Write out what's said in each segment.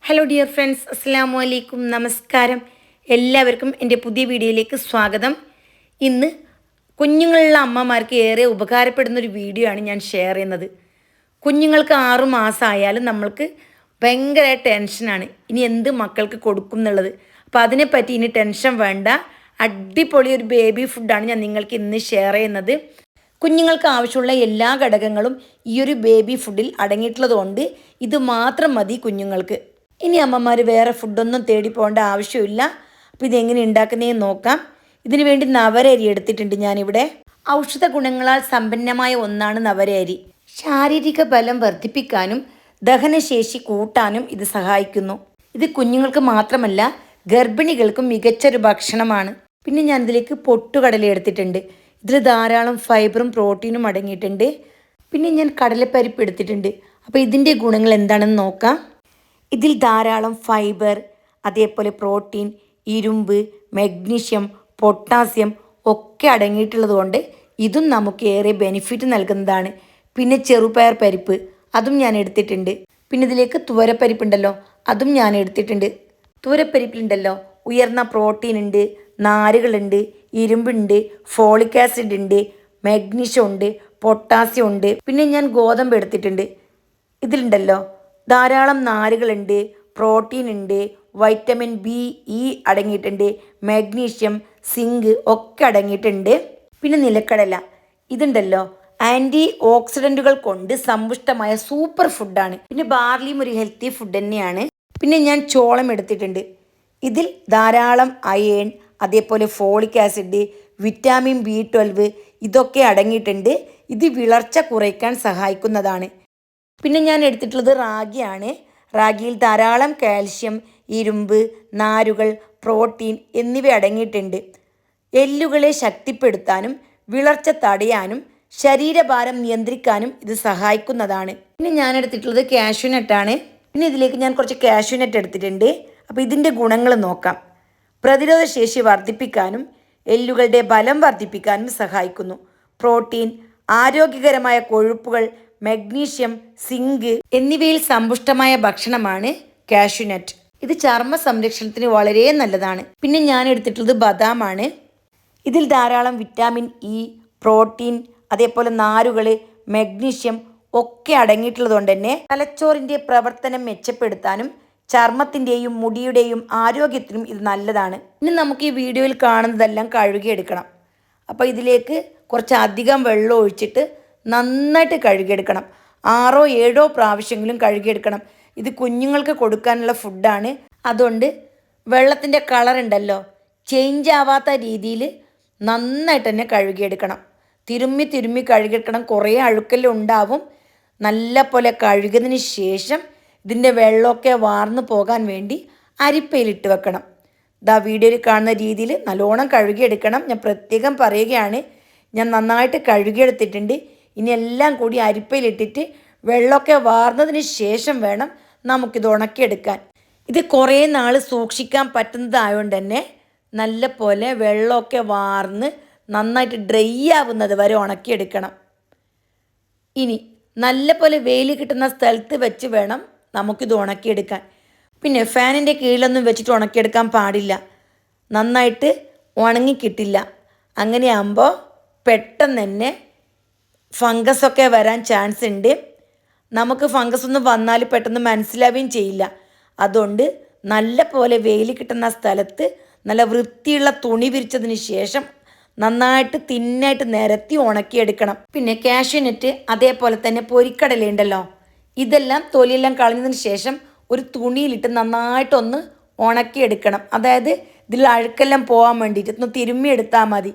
Hello dear friends, അസ്സലാമു അലൈക്കും, നമസ്കാരം. എല്ലാവർക്കും എൻ്റെ പുതിയ വീഡിയോയിലേക്ക് സ്വാഗതം. ഇന്ന് കുഞ്ഞുങ്ങളുള്ള അമ്മമാർക്ക് ഏറെ ഉപകാരപ്പെടുന്നൊരു വീഡിയോ ആണ് ഞാൻ ഷെയർ ചെയ്യുന്നത്. കുഞ്ഞുങ്ങൾക്ക് 6 മാസമായാലും നമ്മൾക്ക് ഭയങ്കര ടെൻഷനാണ്, ഇനി എന്ത് മക്കൾക്ക് കൊടുക്കും എന്നുള്ളത്. അപ്പോൾ അതിനെപ്പറ്റി ഇനി ടെൻഷൻ വേണ്ട, അടിപൊളി ഒരു ബേബി ഫുഡാണ് ഞാൻ നിങ്ങൾക്ക് ഇന്ന് ഷെയർ ചെയ്യുന്നത്. കുഞ്ഞുങ്ങൾക്ക് ആവശ്യമുള്ള എല്ലാ ഘടകങ്ങളും ഈ ഒരു ബേബി ഫുഡിൽ അടങ്ങിയിട്ടുള്ളതുകൊണ്ട് ഇത് മാത്രം മതി കുഞ്ഞുങ്ങൾക്ക്. ഇനി അമ്മമാർ വേറെ ഫുഡൊന്നും തേടി പോകേണ്ട ആവശ്യമില്ല. അപ്പോൾ ഇതെങ്ങനെ ഉണ്ടാക്കുന്നതെന്ന് നോക്കാം. ഇതിനു വേണ്ടി നവരരി എടുത്തിട്ടുണ്ട് ഞാനിവിടെ. ഔഷധ ഗുണങ്ങളാൽ സമ്പന്നമായ ഒന്നാണ് നവരരി. ശാരീരിക ബലം വർദ്ധിപ്പിക്കാനും ദഹനശേഷി കൂട്ടാനും ഇത് സഹായിക്കുന്നു. ഇത് കുഞ്ഞുങ്ങൾക്ക് മാത്രമല്ല ഗർഭിണികൾക്കും മികച്ചൊരു ഭക്ഷണമാണ്. പിന്നെ ഞാൻ ഇതിലേക്ക് പൊട്ടുകടല എടുത്തിട്ടുണ്ട്. ഇതിൽ ധാരാളം ഫൈബറും പ്രോട്ടീനും അടങ്ങിയിട്ടുണ്ട്. പിന്നെ ഞാൻ കടലപ്പരിപ്പ് എടുത്തിട്ടുണ്ട്. അപ്പോൾ ഇതിൻ്റെ ഗുണങ്ങൾ എന്താണെന്ന് നോക്കാം. ഇതിൽ ധാരാളം ഫൈബർ, അതേപോലെ പ്രോട്ടീൻ, ഇരുമ്പ്, മഗ്നീഷ്യം, പൊട്ടാസ്യം ഒക്കെ അടങ്ങിയിട്ടുള്ളത് കൊണ്ട് ഇതും നമുക്ക് ഏറെ ബെനിഫിറ്റ് നൽകുന്നതാണ്. പിന്നെ ചെറുപയർ പരിപ്പ് അതും ഞാൻ എടുത്തിട്ടുണ്ട്. പിന്നെ ഇതിലേക്ക് തുവരപ്പരിപ്പുണ്ടല്ലോ, അതും ഞാൻ എടുത്തിട്ടുണ്ട്. തുവരപ്പരിപ്പിലുണ്ടല്ലോ ഉയർന്ന പ്രോട്ടീൻ ഉണ്ട്, നാരുകളുണ്ട്, ഇരുമ്പുണ്ട്, ഫോളിക് ആസിഡ് ഉണ്ട്, മഗ്നീഷ്യം ഉണ്ട്, പൊട്ടാസ്യം ഉണ്ട്. പിന്നെ ഞാൻ ഗോതമ്പ് എടുത്തിട്ടുണ്ട്. ഇതിലുണ്ടല്ലോ ധാരാളം നാരുകളുണ്ട്, പ്രോട്ടീൻ ഉണ്ട്, വൈറ്റമിൻ ബി, ഇ അടങ്ങിയിട്ടുണ്ട്, മഗ്നീഷ്യം, സിങ്ക് ഒക്കെ അടങ്ങിയിട്ടുണ്ട്. പിന്നെ നിലക്കടല ഇതുണ്ടല്ലോ ആൻറ്റി ഓക്സിഡൻറ്റുകൾ കൊണ്ട് സമ്പുഷ്ടമായ സൂപ്പർ ഫുഡാണ്. പിന്നെ ബാർലിയും ഒരു ഹെൽത്തി ഫുഡ് തന്നെയാണ്. പിന്നെ ഞാൻ ചോളം എടുത്തിട്ടുണ്ട്. ഇതിൽ ധാരാളം അയേൺ, അതേപോലെ ഫോളിക് ആസിഡ്, വിറ്റാമിൻ B12 ഇതൊക്കെ അടങ്ങിയിട്ടുണ്ട്. ഇത് വിളർച്ച കുറയ്ക്കാൻ സഹായിക്കുന്നതാണ്. പിന്നെ ഞാൻ എടുത്തിട്ടുള്ളത് റാഗിയാണ്. റാഗിയിൽ ധാരാളം കാൽഷ്യം, ഇരുമ്പ്, നാരുകൾ, പ്രോട്ടീൻ എന്നിവ അടങ്ങിയിട്ടുണ്ട്. എല്ലുകളെ ശക്തിപ്പെടുത്താനും വിളർച്ച തടയാനും ശരീരഭാരം നിയന്ത്രിക്കാനും ഇത് സഹായിക്കുന്നതാണ്. പിന്നെ ഞാൻ എടുത്തിട്ടുള്ളത് കാഷ്യൂനട്ടാണ്. പിന്നെ ഇതിലേക്ക് ഞാൻ കുറച്ച് കാഷ്യൂനട്ട് എടുത്തിട്ടുണ്ട്. അപ്പോൾ ഇതിൻ്റെ ഗുണങ്ങൾ നോക്കാം. പ്രതിരോധ ശേഷി വർദ്ധിപ്പിക്കാനും എല്ലുകളുടെ ബലം വർദ്ധിപ്പിക്കാനും സഹായിക്കുന്നു. പ്രോട്ടീൻ, ആരോഗ്യകരമായ കൊഴുപ്പുകൾ, മഗ്നീഷ്യം, സിങ്ക് എന്നിവയിൽ സമ്പുഷ്ടമായ ഭക്ഷണമാണ് കാഷ്യൂനട്ട്. ഇത് ചർമ്മ സംരക്ഷണത്തിന് വളരെ നല്ലതാണ്. പിന്നെ ഞാൻ എടുത്തിട്ടുള്ളത് ബദാമാണ്. ഇതിൽ ധാരാളം വിറ്റാമിൻ ഇ, പ്രോട്ടീൻ, അതേപോലെ നാരുകൾ, മഗ്നീഷ്യം ഒക്കെ അടങ്ങിയിട്ടുള്ളത് കൊണ്ട് തന്നെ തലച്ചോറിൻ്റെ പ്രവർത്തനം മെച്ചപ്പെടുത്താനും ചർമ്മത്തിൻ്റെയും മുടിയുടെയും ആരോഗ്യത്തിനും ഇത് നല്ലതാണ്. ഇനി നമുക്ക് ഈ വീഡിയോയിൽ കാണുന്നതെല്ലാം കഴുകിയെടുക്കണം. അപ്പോൾ ഇതിലേക്ക് കുറച്ച് അധികം വെള്ളം ഒഴിച്ചിട്ട് നന്നായിട്ട് കഴുകിയെടുക്കണം. 6-7 പ്രാവശ്യമെങ്കിലും കഴുകിയെടുക്കണം. ഇത് കുഞ്ഞുങ്ങൾക്ക് കൊടുക്കാനുള്ള ഫുഡാണ്. അതുകൊണ്ട് വെള്ളത്തിൻ്റെ കളർ ഉണ്ടല്ലോ ചേഞ്ച് ആവാത്ത രീതിയിൽ നന്നായിട്ട് തന്നെ കഴുകിയെടുക്കണം. തിരുമ്മി കഴുകിയെടുക്കണം. കുറേ അഴുക്കെല്ലാം ഉണ്ടാവും. നല്ല പോലെ കഴുകിയതിന് ശേഷം ഇതിൻ്റെ വെള്ളമൊക്കെ വാർന്നു പോകാൻ വേണ്ടി അരിപ്പയിലിട്ട് വെക്കണം. ഇതാ വീഡിയോയിൽ കാണുന്ന രീതിയിൽ നല്ലോണം കഴുകിയെടുക്കണം. ഞാൻ പ്രത്യേകം പറയുകയാണ്, ഞാൻ നന്നായിട്ട് കഴുകിയെടുത്തിട്ടുണ്ട്. ഇനി എല്ലാം കൂടി അരിപ്പയിലിട്ടിട്ട് വെള്ളമൊക്കെ വാർന്നതിന് ശേഷം വേണം നമുക്കിത് ഉണക്കിയെടുക്കാൻ. ഇത് കുറേ നാൾ സൂക്ഷിക്കാൻ പറ്റുന്നതായതുകൊണ്ട് തന്നെ നല്ല പോലെ വെള്ളമൊക്കെ വാർന്ന് നന്നായിട്ട് ഡ്രൈ ആവുന്നത് വരെ ഉണക്കിയെടുക്കണം. ഇനി നല്ല പോലെ വെയിൽ കിട്ടുന്ന സ്ഥലത്ത് വെച്ച് വേണം നമുക്കിത് ഉണക്കിയെടുക്കാൻ. പിന്നെ ഫാനിൻ്റെ കീഴിലൊന്നും വെച്ചിട്ട് ഉണക്കിയെടുക്കാൻ പാടില്ല. നന്നായിട്ട് ഉണങ്ങിക്കിട്ടില്ല. അങ്ങനെയാകുമ്പോൾ പെട്ടെന്ന് തന്നെ ഫംഗസൊക്കെ വരാൻ ചാൻസ് ഉണ്ട്. നമുക്ക് ഫംഗസ് ഒന്നും വന്നാൽ പെട്ടെന്ന് മനസ്സിലാവുകയും ചെയ്യില്ല. അതുകൊണ്ട് നല്ല പോലെ വെയിൽ കിട്ടുന്ന സ്ഥലത്ത് നല്ല വൃത്തിയുള്ള തുണി വിരിച്ചതിന് ശേഷം നന്നായിട്ട് തിന്നായിട്ട് നിരത്തി ഉണക്കിയെടുക്കണം. പിന്നെ കാഷ്യൂനട്ട്, അതേപോലെ തന്നെ പൊരിക്കടലയുണ്ടല്ലോ, ഇതെല്ലാം തൊലിയെല്ലാം കളഞ്ഞതിന് ശേഷം ഒരു തുണിയിലിട്ട് നന്നായിട്ടൊന്ന് ഉണക്കിയെടുക്കണം. അതായത് ഇതിൽ അഴുക്കെല്ലാം പോകാൻ വേണ്ടിയിട്ട് ഒന്ന് തിരുമ്മിയെടുത്താൽ മതി.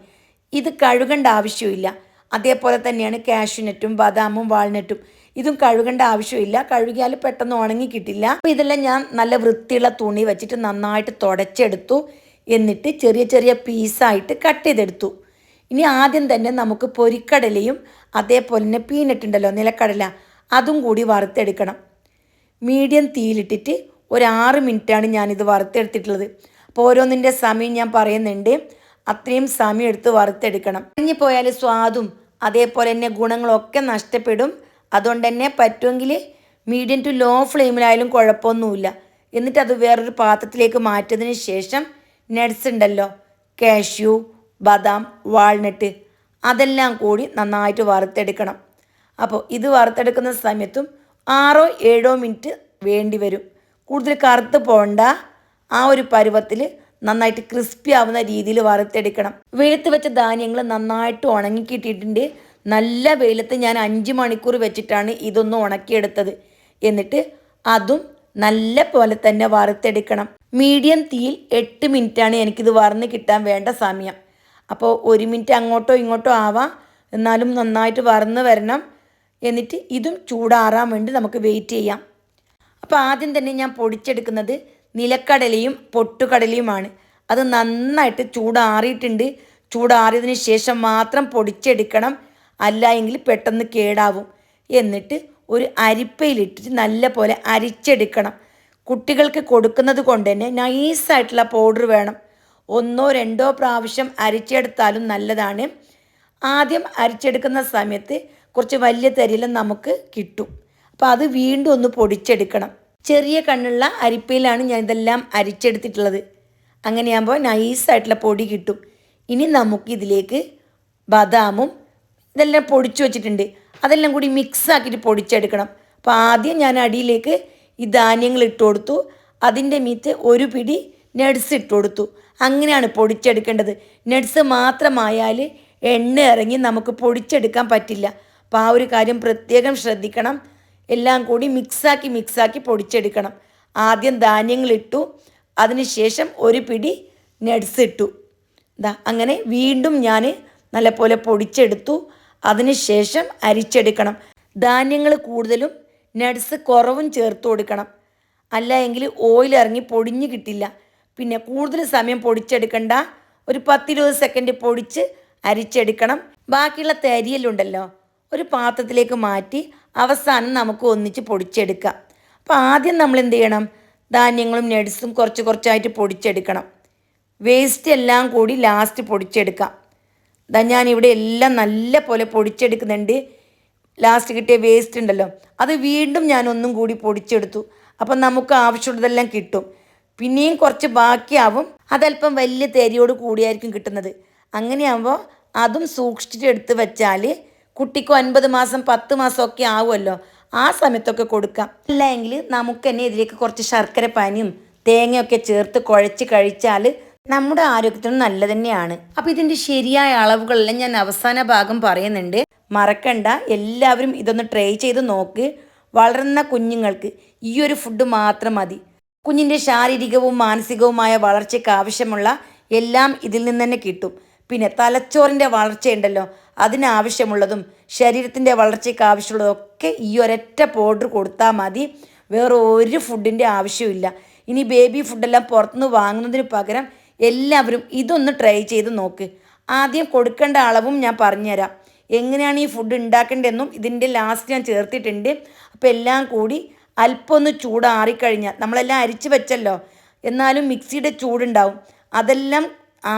ഇത് കഴുകേണ്ട ആവശ്യമില്ല. അതേപോലെ തന്നെയാണ് കാഷ്യൂനട്ടും ബദാമും വാൾനട്ടും. ഇതും കഴുകേണ്ട ആവശ്യമില്ല. കഴുകിയാൽ പെട്ടെന്ന് ഉണങ്ങി കിട്ടില്ല. അപ്പോൾ ഇതെല്ലാം ഞാൻ നല്ല വൃത്തിയുള്ള തുണി വെച്ചിട്ട് നന്നായിട്ട് തുടച്ചെടുത്തു. എന്നിട്ട് ചെറിയ ചെറിയ പീസായിട്ട് കട്ട് ചെയ്തെടുത്തു. ഇനി ആദ്യം തന്നെ നമുക്ക് പൊരിക്കടലയും അതേപോലെ തന്നെ പീനട്ട് ഉണ്ടല്ലോ നിലക്കടല, അതും കൂടി വറുത്തെടുക്കണം. മീഡിയം തീയിലിട്ടിട്ട് ഒരു 6 മിനിറ്റാണ് ഞാനിത് വറുത്തെടുത്തിട്ടുള്ളത്. അപ്പോൾ ഓരോന്നിൻ്റെ സമയം ഞാൻ പറയുന്നുണ്ട്. അത്രയും സമയം എടുത്ത് വറുത്തെടുക്കണം. കഴിഞ്ഞു പോയാൽ സ്വാദും അതേപോലെ തന്നെ ഗുണങ്ങളൊക്കെ നഷ്ടപ്പെടും. അതുകൊണ്ട് തന്നെ പറ്റുമെങ്കിൽ മീഡിയം ടു ലോ ഫ്ലെയിമിലായാലും കുഴപ്പമൊന്നുമില്ല. എന്നിട്ട് അത് വേറൊരു പാത്രത്തിലേക്ക് മാറ്റിയതിന് ശേഷം നട്ട്സ് ഉണ്ടല്ലോ, കാഷ്യൂ, ബദാം, വാൾനട്ട്, അതെല്ലാം കൂടി നന്നായിട്ട് വറുത്തെടുക്കണം. അപ്പോൾ ഇത് വറുത്തെടുക്കുന്ന സമയത്തും 6-7 മിനിറ്റ് വേണ്ടി വരും. കൂടുതൽ കറുത്ത് പോകണ്ട, ആ ഒരു പരുവത്തിൽ നന്നായിട്ട് ക്രിസ്പി ആവുന്ന രീതിയിൽ വറുത്തെടുക്കണം. വെയിലത്ത് വെച്ച ധാന്യങ്ങൾ നന്നായിട്ട് ഉണങ്ങി കിട്ടിയിട്ടുണ്ട്. നല്ല വെയിലത്ത് ഞാൻ 5 മണിക്കൂർ വെച്ചിട്ടാണ് ഇതൊന്ന് ഉണക്കിയെടുത്തത്. എന്നിട്ട് അതും നല്ല പോലെ തന്നെ വറുത്തെടുക്കണം. മീഡിയം തീയിൽ 8 മിനിറ്റാണ് എനിക്കിത് വറന്ന് കിട്ടാൻ വേണ്ട സമയം. അപ്പോൾ 1 മിനിറ്റ് അങ്ങോട്ടോ ഇങ്ങോട്ടോ ആവാം, എന്നാലും നന്നായിട്ട് വറന്ന് വരണം. എന്നിട്ട് ഇതും ചൂടാറാൻ വേണ്ടി നമുക്ക് വെയിറ്റ് ചെയ്യാം. അപ്പോൾ ആദ്യം തന്നെ ഞാൻ പൊടിച്ചെടുക്കുന്നത് നിലക്കടലയും പൊട്ടുകടലയുമാണ്. അത് നന്നായിട്ട് ചൂടാറിയിട്ടുണ്ട്. ചൂടാറിയതിന് ശേഷം മാത്രം പൊടിച്ചെടുക്കണം, അല്ല എങ്കിൽ പെട്ടെന്ന് കേടാവും. എന്നിട്ട് ഒരു അരിപ്പയിലിട്ടിട്ട് നല്ല പോലെ അരിച്ചെടുക്കണം. കുട്ടികൾക്ക് കൊടുക്കുന്നത് കൊണ്ട് തന്നെ നൈസായിട്ടുള്ള പൗഡർ വേണം. 1-2 പ്രാവശ്യം അരിച്ചെടുത്താലും നല്ലതാണ്. ആദ്യം അരിച്ചെടുക്കുന്ന സമയത്ത് കുറച്ച് വലിയ തരിയെല്ലാം നമുക്ക് കിട്ടും. അപ്പോൾ അത് വീണ്ടും ഒന്ന് പൊടിച്ചെടുക്കണം. ചെറിയ കണ്ണുള്ള അരിപ്പയിലാണ് ഞാൻ ഇതെല്ലാം അരിച്ചെടുത്തിട്ടുള്ളത്. അങ്ങനെയാകുമ്പോൾ നൈസായിട്ടുള്ള പൊടി കിട്ടും. ഇനി നമുക്ക് ഇതിലേക്ക് ബദാമും ഇതെല്ലാം പൊടിച്ചു വെച്ചിട്ടുണ്ട്, അതെല്ലാം കൂടി മിക്സ് ആക്കിയിട്ട് പൊടിച്ചെടുക്കണം. അപ്പോൾ ആദ്യം ഞാൻ അടിയിലേക്ക് ഈ ധാന്യങ്ങൾ ഇട്ട് കൊടുത്തു. അതിൻ്റെ മീത്ത് ഒരു പിടി നട്ട്സ് ഇട്ട് കൊടുത്തു. അങ്ങനെയാണ് പൊടിച്ചെടുക്കേണ്ടത്. നട്ട്സ് മാത്രമായാൽ എണ്ണ ഇറങ്ങി നമുക്ക് പൊടിച്ചെടുക്കാൻ പറ്റില്ല. അപ്പോൾ ആ ഒരു കാര്യം പ്രത്യേകം ശ്രദ്ധിക്കണം. എല്ലാം കൂടി മിക്സാക്കി പൊടിച്ചെടുക്കണം. ആദ്യം ധാന്യങ്ങൾ ഇട്ടു, അതിനുശേഷം ഒരു പിടി നട്ട്സ് ഇട്ടു. അങ്ങനെ വീണ്ടും ഞാൻ നല്ലപോലെ പൊടിച്ചെടുത്തു. അതിനുശേഷം അരിച്ചെടുക്കണം. ധാന്യങ്ങൾ കൂടുതലും നട്ട്സ് കുറവും ചേർത്ത് കൊടുക്കണം, അല്ല എങ്കിൽ ഓയിൽ ഇറങ്ങി പൊടിഞ്ഞ് കിട്ടില്ല. പിന്നെ കൂടുതൽ സമയം പൊടിച്ചെടുക്കണ്ട, ഒരു 10-20 സെക്കൻഡ് പൊടിച്ച് അരിച്ചെടുക്കണം. ബാക്കിയുള്ള തരിയലുണ്ടല്ലോ ഒരു പാത്രത്തിലേക്ക് മാറ്റി അവസാനം നമുക്ക് ഒന്നിച്ച് പൊടിച്ചെടുക്കാം. അപ്പോൾ ആദ്യം നമ്മൾ എന്ത് ചെയ്യണം, ധാന്യങ്ങളും നട്ട്സും കുറച്ചായിട്ട് പൊടിച്ചെടുക്കണം. വേസ്റ്റ് എല്ലാം കൂടി ലാസ്റ്റ് പൊടിച്ചെടുക്കാം. ഞാനിവിടെ എല്ലാം നല്ല പോലെ പൊടിച്ചെടുക്കുന്നുണ്ട്. ലാസ്റ്റ് കിട്ടിയ വേസ്റ്റ് ഉണ്ടല്ലോ അത് വീണ്ടും ഞാൻ ഒന്നും കൂടി പൊടിച്ചെടുത്തു. അപ്പം നമുക്ക് ആവശ്യമുള്ളതെല്ലാം കിട്ടും. പിന്നെയും കുറച്ച് ബാക്കിയാവും, അതല്പം വലിയ തരിയോട് കൂടിയായിരിക്കും കിട്ടുന്നത്. അങ്ങനെയാകുമ്പോൾ അതും സൂക്ഷിച്ചിട്ട് എടുത്ത് വെച്ചാൽ കുട്ടിക്ക് 9 മാസം 10 മാസമൊക്കെ ആവുമല്ലോ, ആ സമയത്തൊക്കെ കൊടുക്കാം. അല്ല എങ്കിൽ നമുക്ക് തന്നെ ഇതിലേക്ക് കുറച്ച് ശർക്കര പാനിയും തേങ്ങയൊക്കെ ചേർത്ത് കുഴച്ച് കഴിച്ചാൽ നമ്മുടെ ആരോഗ്യത്തിന് നല്ലത് തന്നെയാണ്. അപ്പോൾ ഇതിൻ്റെ ശരിയായ അളവുകളെല്ലാം ഞാൻ അവസാന ഭാഗം പറയുന്നുണ്ട്, മറക്കണ്ട. എല്ലാവരും ഇതൊന്ന് ട്രൈ ചെയ്ത് നോക്ക്. വളർന്ന കുഞ്ഞുങ്ങൾക്ക് ഈ ഒരു ഫുഡ് മാത്രം മതി. കുഞ്ഞിൻ്റെ ശാരീരികവും മാനസികവുമായ വളർച്ചയ്ക്ക് ആവശ്യമുള്ള എല്ലാം ഇതിൽ നിന്ന് തന്നെ കിട്ടും. പിന്നെ തലച്ചോറിൻ്റെ വളർച്ചയുണ്ടല്ലോ, അതിനാവശ്യമുള്ളതും ശരീരത്തിൻ്റെ വളർച്ചയ്ക്ക് ആവശ്യമുള്ളതൊക്കെ ഈ ഒരൊറ്റ പൗഡർ കൊടുത്താൽ മതി. വേറെ ഒരു ഫുഡിൻ്റെ ആവശ്യമില്ല. ഇനി ബേബി ഫുഡെല്ലാം പുറത്തുനിന്ന് വാങ്ങുന്നതിന് പകരം എല്ലാവരും ഇതൊന്ന് ട്രൈ ചെയ്ത് നോക്ക്. ആദ്യം കൊടുക്കേണ്ട അളവും ഞാൻ പറഞ്ഞുതരാം, എങ്ങനെയാണ് ഈ ഫുഡ് ഉണ്ടാക്കേണ്ടതെന്നും ഇതിൻ്റെ ലാസ്റ്റ് ഞാൻ ചേർത്തിട്ടുണ്ട്. അപ്പോൾ എല്ലാം കൂടി അല്പം ഒന്ന് ചൂടാറിക്കഴിഞ്ഞാൽ, നമ്മളെല്ലാം അരിച്ച് വെച്ചല്ലോ, എന്നാലും മിക്സിയുടെ ചൂടുണ്ടാവും, അതെല്ലാം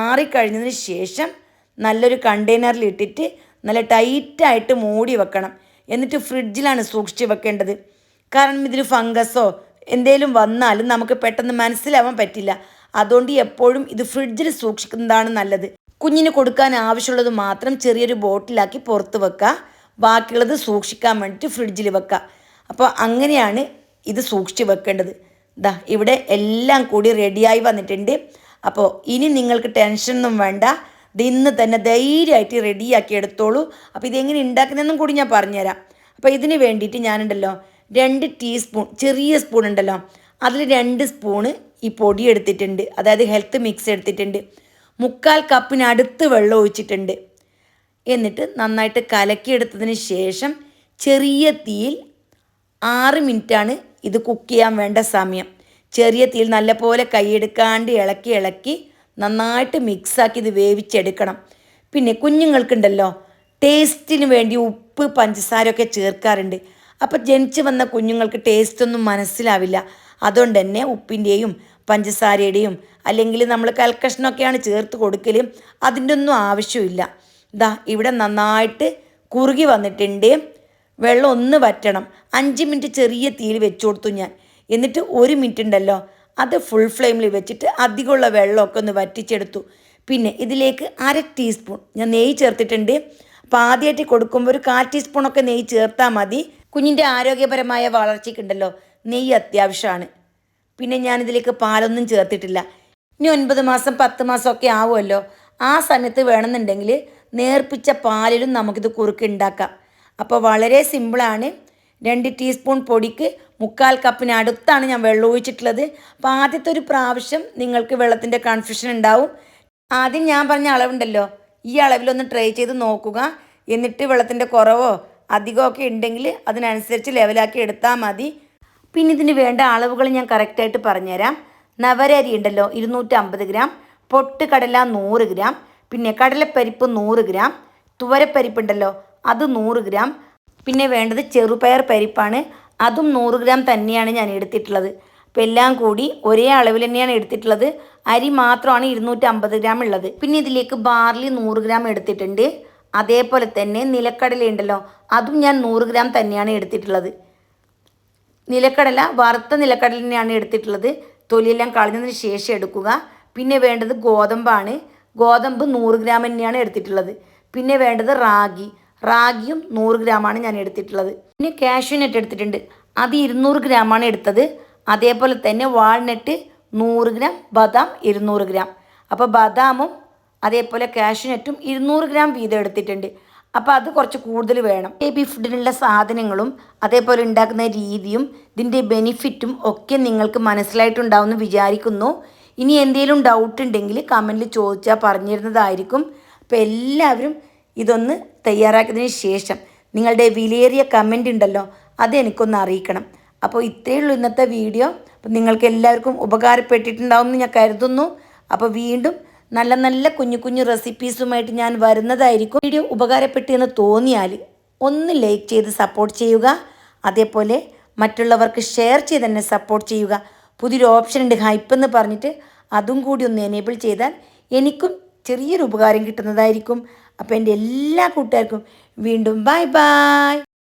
ആറിക്കഴിഞ്ഞതിന് ശേഷം നല്ലൊരു കണ്ടെയ്നറിൽ ഇട്ടിട്ട് നല്ല ടൈറ്റായിട്ട് മൂടി വെക്കണം. എന്നിട്ട് ഫ്രിഡ്ജിലാണ് സൂക്ഷിച്ച് വെക്കേണ്ടത്. കാരണം ഇതിൽ ഫംഗസോ എന്തെങ്കിലും വന്നാലും നമുക്ക് പെട്ടെന്ന് മനസ്സിലാവാൻ പറ്റില്ല. അതുകൊണ്ട് എപ്പോഴും ഇത് ഫ്രിഡ്ജിൽ സൂക്ഷിക്കുന്നതാണ് നല്ലത്. കുഞ്ഞിന് കൊടുക്കാൻ ആവശ്യമുള്ളത് മാത്രം ചെറിയൊരു ബോട്ടിലാക്കി പുറത്ത് വെക്കുക, ബാക്കിയുള്ളത് സൂക്ഷിക്കാൻ വേണ്ടിയിട്ട് ഫ്രിഡ്ജിൽ വെക്കുക. അപ്പോൾ അങ്ങനെയാണ് ഇത് സൂക്ഷിച്ച് വെക്കേണ്ടത്. ഇവിടെ എല്ലാം കൂടി റെഡിയായി വന്നിട്ടുണ്ട്. അപ്പോൾ ഇനി നിങ്ങൾക്ക് ടെൻഷനൊന്നും വേണ്ട, ഇത് ഇന്ന് തന്നെ ധൈര്യമായിട്ട് റെഡിയാക്കി എടുത്തോളൂ. അപ്പോൾ ഇതെങ്ങനെ ഉണ്ടാക്കുന്നതെന്നും കൂടി ഞാൻ പറഞ്ഞുതരാം. അപ്പോൾ ഇതിന് വേണ്ടിയിട്ട് ഞാനുണ്ടല്ലോ 2 ടീസ്പൂൺ, ചെറിയ സ്പൂൺ ഉണ്ടല്ലോ അതിൽ 2 സ്പൂണ് ഈ പൊടി എടുത്തിട്ടുണ്ട്, അതായത് ഹെൽത്ത് മിക്സ് എടുത്തിട്ടുണ്ട്. 3/4 കപ്പിനടുത്ത് വെള്ളം ഒഴിച്ചിട്ടുണ്ട്. എന്നിട്ട് നന്നായിട്ട് കലക്കിയെടുത്തതിന് ശേഷം ചെറിയ തീയിൽ 6 മിനിറ്റാണ് ഇത് കുക്ക് ചെയ്യാൻ വേണ്ട സമയം. ചെറിയ തീയിൽ നല്ലപോലെ കൈയെടുക്കാണ്ട് ഇളക്കി നന്നായിട്ട് മിക്സാക്കി ഇത് വേവിച്ചെടുക്കണം. പിന്നെ കുഞ്ഞുങ്ങൾക്കുണ്ടല്ലോ ടേസ്റ്റിന് വേണ്ടി ഉപ്പ് പഞ്ചസാരയൊക്കെ ചേർക്കാറുണ്ട്. അപ്പോൾ ജനിച്ച് വന്ന കുഞ്ഞുങ്ങൾക്ക് ടേസ്റ്റൊന്നും മനസ്സിലാവില്ല. അതുകൊണ്ട് തന്നെ ഉപ്പിൻ്റെയും പഞ്ചസാരയുടെയും അല്ലെങ്കിൽ നമ്മൾ കൽക്കഷ്ണമൊക്കെയാണ് ചേർത്ത് കൊടുക്കൽ, അതിൻ്റെ ഒന്നും ആവശ്യമില്ല. ഇവിടെ നന്നായിട്ട് കുറുകി വന്നിട്ടുണ്ട്. വെള്ളം ഒന്ന് വറ്റണം. 5 മിനിറ്റ് ചെറിയ തീയിൽ വെച്ച് കൊടുത്തു ഞാൻ. എന്നിട്ട് 1 മിനിറ്റ് ഉണ്ടല്ലോ അത് ഫുൾ ഫ്ലെയിമിൽ വെച്ചിട്ട് അധികമുള്ള വെള്ളമൊക്കെ ഒന്ന് വറ്റിച്ചെടുത്തു. പിന്നെ ഇതിലേക്ക് 1/2 ടീസ്പൂൺ ഞാൻ നെയ്യ് ചേർത്തിട്ടുണ്ട്. അപ്പോൾ ആദ്യമായിട്ട് കൊടുക്കുമ്പോൾ ഒരു 1/4 ടീസ്പൂണൊക്കെ നെയ്യ് ചേർത്താൽ മതി. കുഞ്ഞിൻ്റെ ആരോഗ്യപരമായ വളർച്ചയ്ക്കുണ്ടല്ലോ നെയ്യ് അത്യാവശ്യമാണ്. പിന്നെ ഞാനിതിലേക്ക് പാലൊന്നും ചേർത്തിട്ടില്ല. ഇനി 9 മാസം 10 മാസമൊക്കെ ആവുമല്ലോ, ആ സമയത്ത് വേണമെന്നുണ്ടെങ്കിൽ നേർപ്പിച്ച പാലിലും നമുക്കിത് കുറുക്ക് ഉണ്ടാക്കാം. അപ്പോൾ വളരെ സിമ്പിളാണ്. 2 ടീസ്പൂൺ പൊടിക്ക് 3/4 കപ്പിന് അടുത്താണ് ഞാൻ വെള്ളം ഒഴിച്ചിട്ടുള്ളത്. അപ്പോൾ ആദ്യത്തെ ഒരു പ്രാവശ്യം നിങ്ങൾക്ക് വെള്ളത്തിൻ്റെ കൺഫ്യൂഷൻ ഉണ്ടാവും. ആദ്യം ഞാൻ പറഞ്ഞ അളവുണ്ടല്ലോ, ഈ അളവിലൊന്ന് ട്രൈ ചെയ്ത് നോക്കുക. എന്നിട്ട് വെള്ളത്തിൻ്റെ കുറവോ അധികമൊക്കെ ഉണ്ടെങ്കിൽ അതിനനുസരിച്ച് ലെവലാക്കി എടുത്താൽ മതി. പിന്നെ ഇതിന് വേണ്ട അളവുകൾ ഞാൻ കറക്റ്റായിട്ട് പറഞ്ഞുതരാം. നവരരി ഉണ്ടല്ലോ 250 ഗ്രാം, പൊട്ടുകടല 100 ഗ്രാം, പിന്നെ കടലപ്പരിപ്പ് 100 ഗ്രാം, തുവരപ്പരിപ്പുണ്ടല്ലോ അത് 100 ഗ്രാം, പിന്നെ വേണ്ടത് ചെറുപയർ പരിപ്പാണ്, അതും 100 ഗ്രാം തന്നെയാണ് ഞാൻ എടുത്തിട്ടുള്ളത്. അപ്പോൾ എല്ലാം കൂടി ഒരേ അളവിൽ തന്നെയാണ് എടുത്തിട്ടുള്ളത്. അരി മാത്രമാണ് 250 ഗ്രാം ഉള്ളത്. പിന്നെ ഇതിലേക്ക് ബാർലി 100 ഗ്രാം എടുത്തിട്ടുണ്ട്. അതേപോലെ തന്നെ നിലക്കടല ഉണ്ടല്ലോ അതും ഞാൻ 100 ഗ്രാം തന്നെയാണ് എടുത്തിട്ടുള്ളത്. നിലക്കടല വറുത്ത നിലക്കടല തന്നെയാണ് എടുത്തിട്ടുള്ളത്. തൊലിയെല്ലാം കളഞ്ഞതിന് ശേഷം എടുക്കുക. പിന്നെ വേണ്ടത് ഗോതമ്പാണ്. ഗോതമ്പ് 100 ഗ്രാം തന്നെയാണ് എടുത്തിട്ടുള്ളത്. പിന്നെ വേണ്ടത് റാഗിയും 100 ഗ്രാമാണ് ഞാൻ എടുത്തിട്ടുള്ളത്. പിന്നെ കാഷ്യൂനട്ട് എടുത്തിട്ടുണ്ട്, അത് 200 ഗ്രാമാണ് എടുത്തത്. അതേപോലെ തന്നെ വാൾനട്ട് 100 ഗ്രാം, ബദാം 200 ഗ്രാം. അപ്പോൾ ബദാമും അതേപോലെ കാഷ്യൂനട്ടും 200 ഗ്രാം വീതം എടുത്തിട്ടുണ്ട്. അപ്പോൾ അത് കുറച്ച് കൂടുതൽ വേണം. ബേബി ഫുഡിനുള്ള സാധനങ്ങളും അതേപോലെ ഉണ്ടാക്കുന്ന രീതിയും ഇതിൻ്റെ ബെനിഫിറ്റും ഒക്കെ നിങ്ങൾക്ക് മനസ്സിലായിട്ടുണ്ടാവുമെന്ന് വിചാരിക്കുന്നു. ഇനി എന്തെങ്കിലും ഡൗട്ട് ഉണ്ടെങ്കിൽ കമൻറ്റിൽ ചോദിച്ചാൽ പറഞ്ഞു തരുന്നതായിരിക്കും. അപ്പോൾ എല്ലാവരും ഇതൊന്ന് തയ്യാറാക്കിയതിന് ശേഷം നിങ്ങളുടെ വിലയേറിയ കമൻ്റ് ഉണ്ടല്ലോ അതെനിക്കൊന്ന് അറിയിക്കണം. അപ്പോൾ ഇത്രയേ ഉള്ളൂ ഇന്നത്തെ വീഡിയോ. അപ്പോൾ നിങ്ങൾക്ക് എല്ലാവർക്കും ഉപകാരപ്പെട്ടിട്ടുണ്ടാവുമെന്ന് ഞാൻ കരുതുന്നു. അപ്പോൾ വീണ്ടും നല്ല നല്ല കുഞ്ഞു കുഞ്ഞു റെസിപ്പീസുമായിട്ട് ഞാൻ വരുന്നതായിരിക്കും. വീഡിയോ ഉപകാരപ്പെട്ടു എന്ന് തോന്നിയാൽ ഒന്ന് ലൈക്ക് ചെയ്ത് സപ്പോർട്ട് ചെയ്യുക. അതേപോലെ മറ്റുള്ളവർക്ക് ഷെയർ ചെയ്ത് തന്നെ സപ്പോർട്ട് ചെയ്യുക. പുതിയൊരു ഓപ്ഷൻ ഉണ്ട് ഹൈപ്പ് എന്ന് പറഞ്ഞിട്ട്, അതും കൂടി ഒന്ന് എനേബിൾ ചെയ്താൽ എനിക്കും ചെറിയൊരു ഉപകാരം കിട്ടുന്നതായിരിക്കും. അപ്പോൾ എൻ്റെ എല്ലാ കൂട്ടുകാർക്കും വീണ്ടും ബൈ ബൈ.